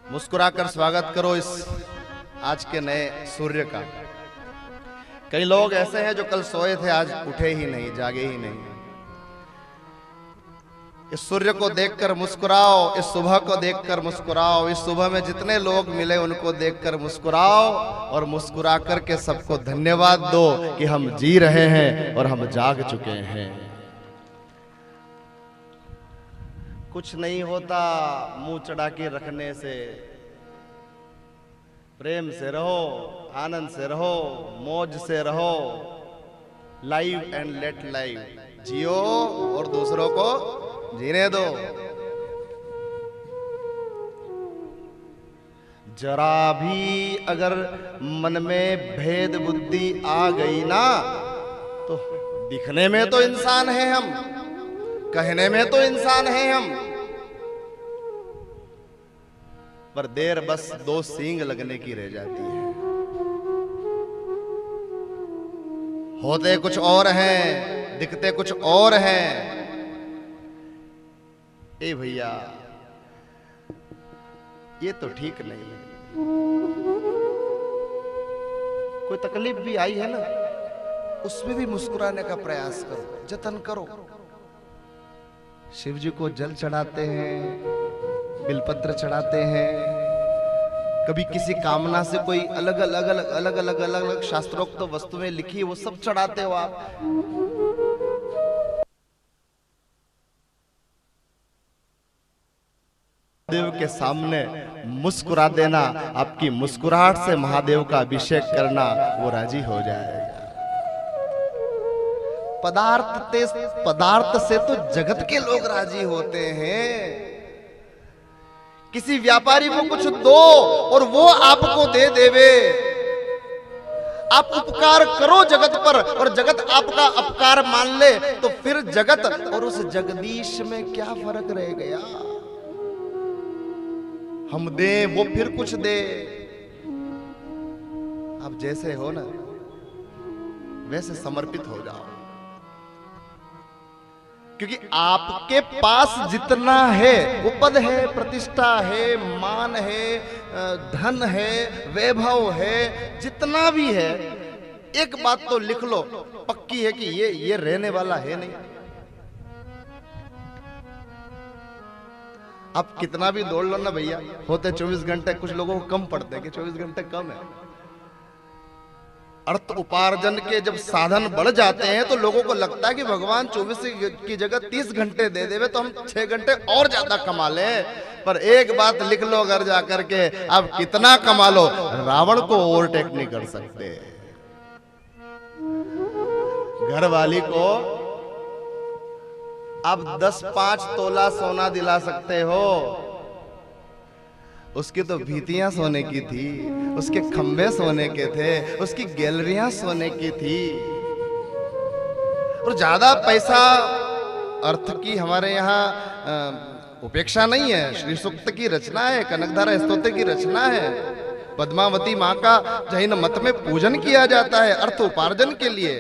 मुस्कुराकर स्वागत करो इस आज के नए सूर्य का। कई लोग ऐसे हैं जो कल सोए थे, आज उठे ही नहीं, जागे ही नहीं। इस सूर्य को देखकर मुस्कुराओ, इस सुबह को देखकर मुस्कुराओ, इस सुबह में जितने लोग मिले उनको देखकर मुस्कुराओ और मुस्कुरा करके सबको धन्यवाद दो कि हम जी रहे हैं और हम जाग चुके हैं। कुछ नहीं होता मुंह चढ़ा के रखने से। प्रेम से रहो, आनंद से रहो, मौज से रहो। लाइव एंड लेट लाइव, जियो और दूसरों को जीने दो। जरा भी अगर मन में भेद बुद्धि आ गई ना, तो दिखने में तो इंसान है हम, कहने में तो इंसान है हम, पर देर बस दो सींग लगने की रह जाती है। होते कुछ और हैं, दिखते कुछ और हैं। ए भैया, ये तो ठीक नहीं है। कोई तकलीफ भी आई है ना, उसमें भी मुस्कुराने का प्रयास करो, जतन करो। शिव जी को जल चढ़ाते हैं, बिलपत्र चढ़ाते हैं, कभी किसी कामना से कोई अलग अलग शास्त्रोक्त वस्तुएं लिखी, वो सब चढ़ाते हो आप। महादेव के सामने मुस्कुरा देना, आपकी मुस्कुराहट से महादेव का अभिषेक करना, वो राजी हो जाएगा। पदार्थ से तो जगत के लोग राजी होते हैं। किसी व्यापारी को कुछ दो और वो आपको दे देवे। आप उपकार करो जगत पर और जगत आपका अपकार मान ले, तो फिर जगत और उस जगदीश में क्या फर्क रह गया। हम दे, वो फिर कुछ दे। आप जैसे हो ना, वैसे समर्पित हो जाओ, क्योंकि आपके पास जितना है, वो पद है, प्रतिष्ठा है, मान है, धन है, वैभव है, जितना भी है, एक बात तो लिख लो पक्की है कि ये रहने वाला है नहीं। आप कितना भी दौड़ लो ना भैया, होते 24 घंटे, कुछ लोगों को कम पड़ते हैं कि 24 घंटे कम है। अर्थ उपार्जन के जब साधन बढ़ जाते हैं तो लोगों को लगता है कि भगवान 24 की जगह 30 घंटे दे देवे तो हम 6 घंटे और ज्यादा कमा लें। पर एक बात लिख लो घर जाकर के, आप कितना कमा लो, रावण को ओवरटेक नहीं कर सकते। घर वाली को आप 10-5 तोला सोना दिला सकते हो, उसकी तो भीतियां सोने की थी, उसके खंबे सोने के थे, उसकी गैलरियां सोने की थी। और ज्यादा पैसा अर्थ की हमारे यहाँ उपेक्षा नहीं है। श्री सूक्त की रचना है, कनकधारा स्तोत्र की रचना है, पद्मावती माँ का जैन मत में पूजन किया जाता है अर्थ उपार्जन के लिए।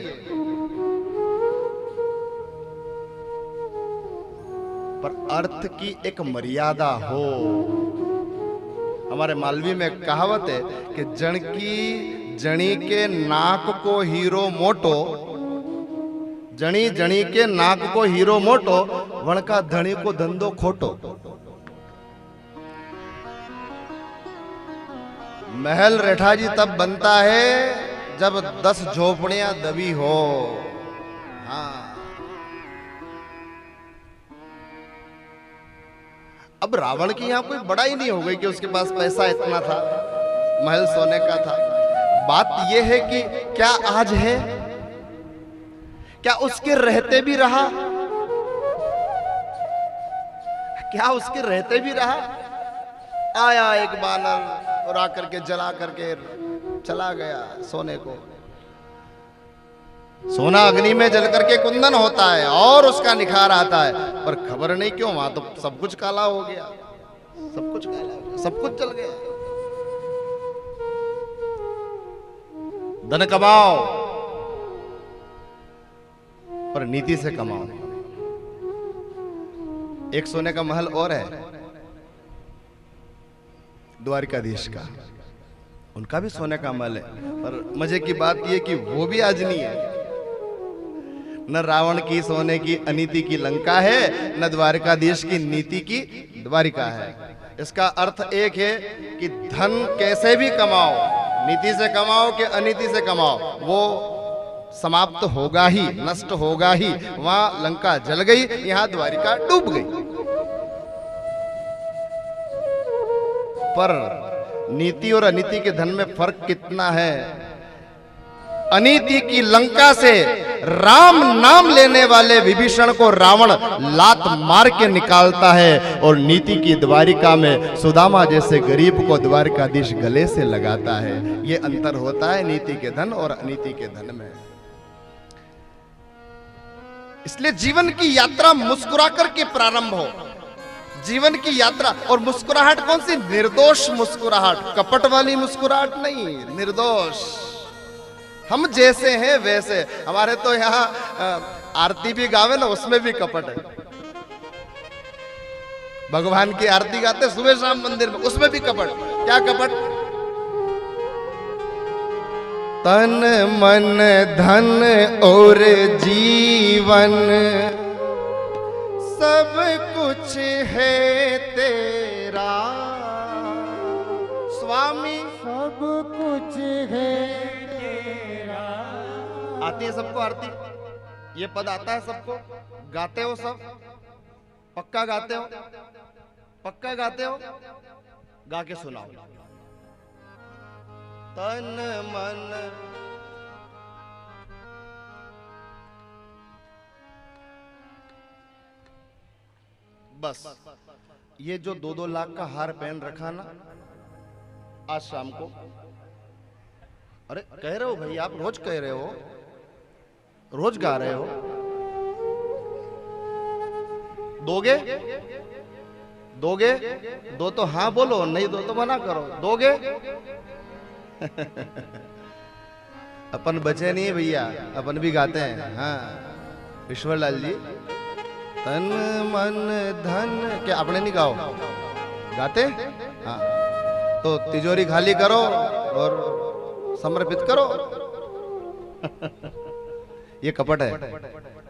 पर अर्थ की एक मर्यादा हो। हमारे मालवी में कहावत है कि जणी के नाक को हीरो मोटो, जणी के नाक को हीरो मोटो, वणका धणी को धंधो खोटो। महल रेठा जी तब बनता है जब 10 झोपड़ियां दबी हो। हाँ, अब रावण की यहां कोई बड़ाई नहीं हो गई कि उसके पास पैसा इतना था, महल सोने का था। बात यह है कि क्या आज है, क्या उसके रहते भी रहा, क्या उसके रहते भी रहा। आया एक बानर और आकर के जला करके चला गया सोने को। सोना अग्नि में जल करके कुंदन होता है और उसका निखार आता है, पर खबर नहीं क्यों वहां तो सब कुछ काला हो गया, सब कुछ काला हो गया, सब कुछ जल गया। धन कमाओ पर नीति से कमाओ। एक सोने का महल और है, द्वारिकाधीश का, उनका भी सोने का महल है। पर मजे की बात यह कि वो भी आज नहीं है। न रावण की सोने की अनीति की लंका है, न द्वारिकाधीश की नीति की द्वारिका है। इसका अर्थ एक है कि धन कैसे भी कमाओ, नीति से कमाओ कि अनीति से कमाओ, वो समाप्त होगा ही, नष्ट होगा ही। वहां लंका जल गई, यहां द्वारिका डूब गई। पर नीति और अनीति के धन में फर्क कितना है। अनीति की लंका से राम नाम लेने वाले विभीषण को रावण लात मार के निकालता है, और नीति की द्वारिका में सुदामा जैसे गरीब को द्वारिकाधीश गले से लगाता है। ये अंतर होता है नीति के धन और अनीति के धन में। इसलिए जीवन की यात्रा मुस्कुरा करके प्रारंभ हो। जीवन की यात्रा, और मुस्कुराहट कौन सी? निर्दोष मुस्कुराहट, कपट वाली मुस्कुराहट नहीं, निर्दोष। हम जैसे हैं वैसे। हमारे तो यहाँ आरती भी गावे ना, उसमें भी कपट है। भगवान की आरती गाते सुबह शाम मंदिर में, उसमें भी कपट। क्या कपट? तन मन धन और जीवन सब कुछ है तेरा स्वामी, सब कुछ है तेरा। आती है सबको आरती? ये पद आता है सबको? गाते हो सब? पक्का गाते हो? पक्का गाते हो? गा के सुनाओ। तन मन बस। ये जो 2-2 लाख का हार पहन रखा ना आज शाम को, अरे कह रहे हो भाई, आप रोज कह रहे हो, रोज गा रहे हो, दोगे? दोगे? दो तो हाँ बोलो, नहीं दो तो मना करो। दोगे? अपन बचे नहीं भैया, अपन भी गाते हैं। हाँ ईश्वरलाल जी, तन मन धन, क्या आपने नहीं गाओ? गाते? हाँ, तो तिजोरी खाली करो और समर्पित करो। ये कपट है,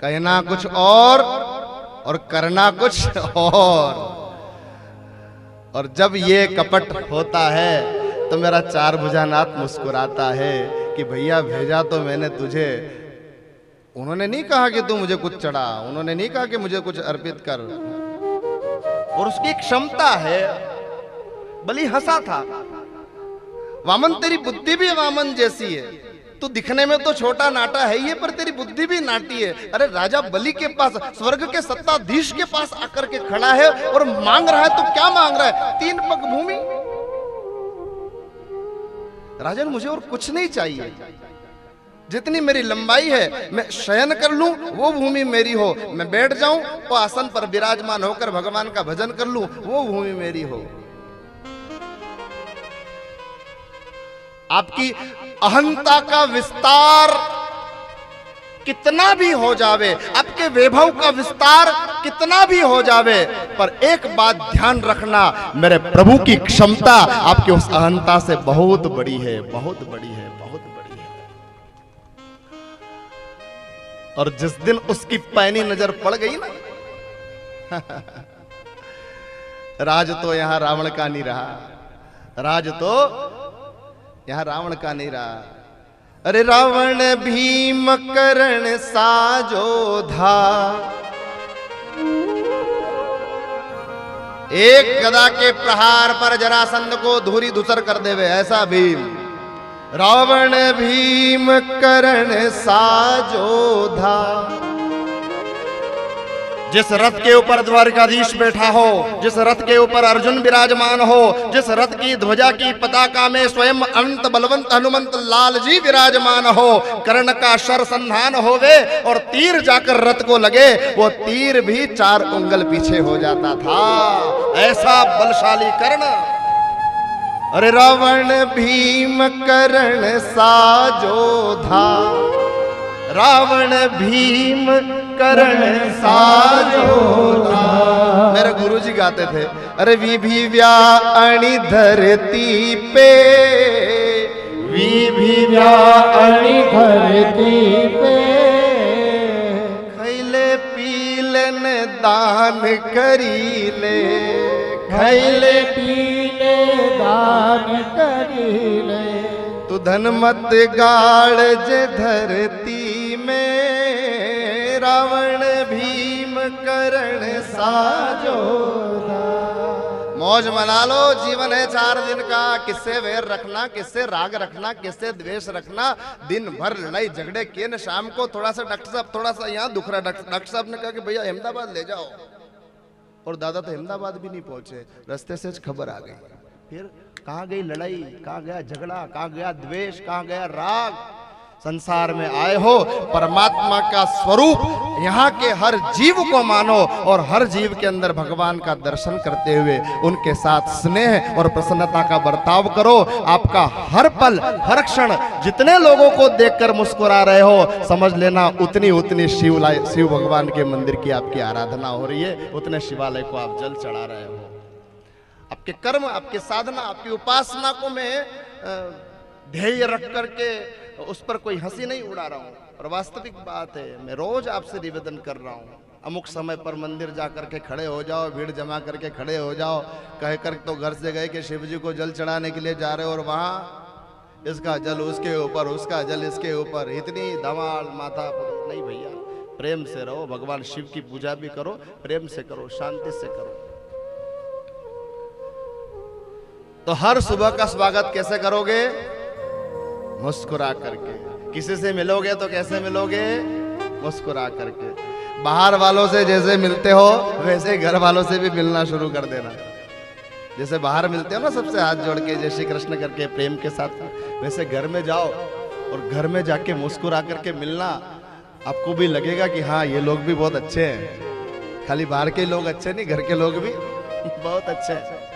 कहना कुछ और करना कुछ और जब ये कपट होता है तो मेरा चार भुजानाथ मुस्कुराता है कि भैया भेजा तो मैंने तुझे, उन्होंने नहीं कहा कि तू मुझे कुछ चढ़ा, उन्होंने नहीं कहा कि मुझे कुछ अर्पित कर। और उसकी क्षमता है। बलि हंसा था, वामन तेरी बुद्धि भी वामन जैसी है, तू दिखने में तो छोटा नाटा है ये, पर तेरी बुद्धि भी नाटी है। अरे राजा बलि के पास, स्वर्ग के सत्ताधीश के पास आकर के खड़ा है और मांग रहा है, तो क्या मांग रहा है? 3 पग भूमि। राजन मुझे और कुछ नहीं चाहिए, जितनी मेरी लंबाई है मैं शयन कर लूं वो भूमि मेरी हो, मैं बैठ जाऊं तो आसन पर विराजमान होकर भगवान का भजन कर लूं वो भूमि मेरी हो। आपकी अहंता का विस्तार कितना भी हो जावे, आपके वैभव का विस्तार कितना भी हो जावे, पर एक बात ध्यान रखना, मेरे प्रभु की क्षमता आपकी उस अहंता से बहुत बड़ी है, बहुत बड़ी है, बहुत बड़ी है। और जिस दिन उसकी पैनी नजर पड़ गई ना राज तो यहां रावण का नहीं रहा, राज तो यहां रावण का नहीं रहा। अरे रावण भीम करण साजोधा, एक गदा के प्रहार पर जरासंध को धूरी धूसर कर देवे ऐसा भीम। रावण भीम करण साजोधा, जिस रथ के ऊपर द्वारिकाधीश बैठा हो, जिस रथ के ऊपर अर्जुन विराजमान हो, जिस रथ की ध्वजा की पताका में स्वयं अनंत बलवंत हनुमंत लाल जी विराजमान हो, कर्ण का शर संधान होवे और तीर जाकर रथ को लगे, वो तीर भी 4 उंगल पीछे हो जाता था, ऐसा बलशाली कर्ण। अरे रावण भीम कर्ण साजोधा, रावण भीम करण साजोधा। मेरे गुरुजी गाते थे, अरे विभिव्या अणि धरती पे, विभिव्या अणि धरती पे, खैले पीलन दान करीले, खैले पीले दान करीले, तू धन मत गाड़ जे धरती में, रावण भीम करण साजो। मौज मना लो, जीवन है 4 दिन का। किससे वैर रखना, किससे राग रखना, किससे द्वेष रखना। दिन भर लड़ाई झगड़े किए न, शाम को थोड़ा सा डॉक्टर साहब थोड़ा सा यहाँ दुख रहा, डॉक्टर साहब ने कहा कि भैया अहमदाबाद ले जाओ, और दादा तो अहमदाबाद भी नहीं पहुंचे, रास्ते से खबर आ गई। फिर कहाँ गई लड़ाई, कहाँ गया झगड़ा, कहाँ गया द्वेष, कहाँ गया राग। संसार में आए हो, परमात्मा का स्वरूप यहाँ के हर जीव को मानो, और हर जीव के अंदर भगवान का दर्शन करते हुए उनके साथ स्नेह और प्रसन्नता का बर्ताव करो। आपका हर पल हर क्षण जितने लोगों को देखकर मुस्कुरा रहे हो, समझ लेना उतनी शिव भगवान के मंदिर की आपकी आराधना हो रही है, उतने शिवालय को आप जल चढ़ा रहे हो। आपके कर्म, आपके साधना, आपकी उपासना को मैं ध्येय रख करके उस पर कोई हंसी नहीं उड़ा रहा हूं, और वास्तविक बात है, मैं रोज आपसे निवेदन कर रहा हूं, अमुक समय पर मंदिर जा करके खड़े हो जाओ, भीड़ जमा करके खड़े हो जाओ। कहकर तो घर से गए कि शिव जी को जल चढ़ाने के लिए जा रहे हो, और वहां इसका जल उसके ऊपर, उसका जल इसके ऊपर, इतनी धमाल माथा। नहीं भैया, प्रेम से रहो, भगवान शिव की पूजा भी करो, प्रेम से करो, शांति से करो। तो हर सुबह का स्वागत कैसे करोगे? मुस्कुरा करके। किसी से मिलोगे तो कैसे मिलोगे? मुस्कुरा करके। बाहर वालों से जैसे मिलते हो वैसे घर वालों से भी मिलना शुरू कर देना। जैसे बाहर मिलते हो ना सबसे हाथ जोड़ के जय श्री कृष्ण करके प्रेम के साथ, वैसे घर में जाओ और घर में जाके मुस्कुरा करके मिलना। आपको भी लगेगा कि हाँ ये लोग भी बहुत अच्छे हैं। खाली बाहर के लोग अच्छे नहीं, घर के लोग भी बहुत अच्छे हैं।